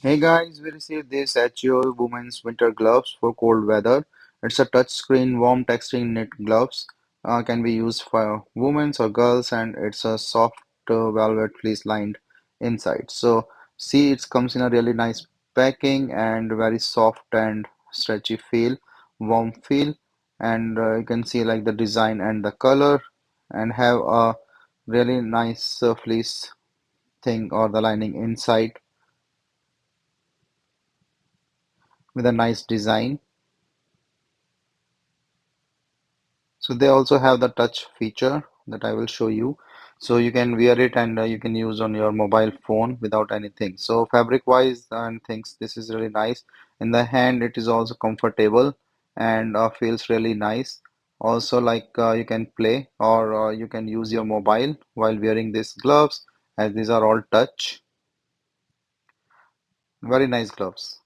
Hey guys, we received this Achiou women's winter gloves for cold weather. It's a touchscreen, warm texturing knit gloves. Can be used for women or girls, and it's a soft velvet fleece lined inside. So see, it comes in a really nice packing and very soft and stretchy feel, warm feel, and you can see like the design and the color, and have a really nice fleece thing or the lining inside with a nice design. So they also have the touch feature that I will show you. So you can wear it and you can use on your mobile phone without anything. So fabric wise and things, this is really nice. In the hand, it is also comfortable and feels really nice. Also, like you can play or you can use your mobile while wearing these gloves, as these are all touch. Very nice gloves.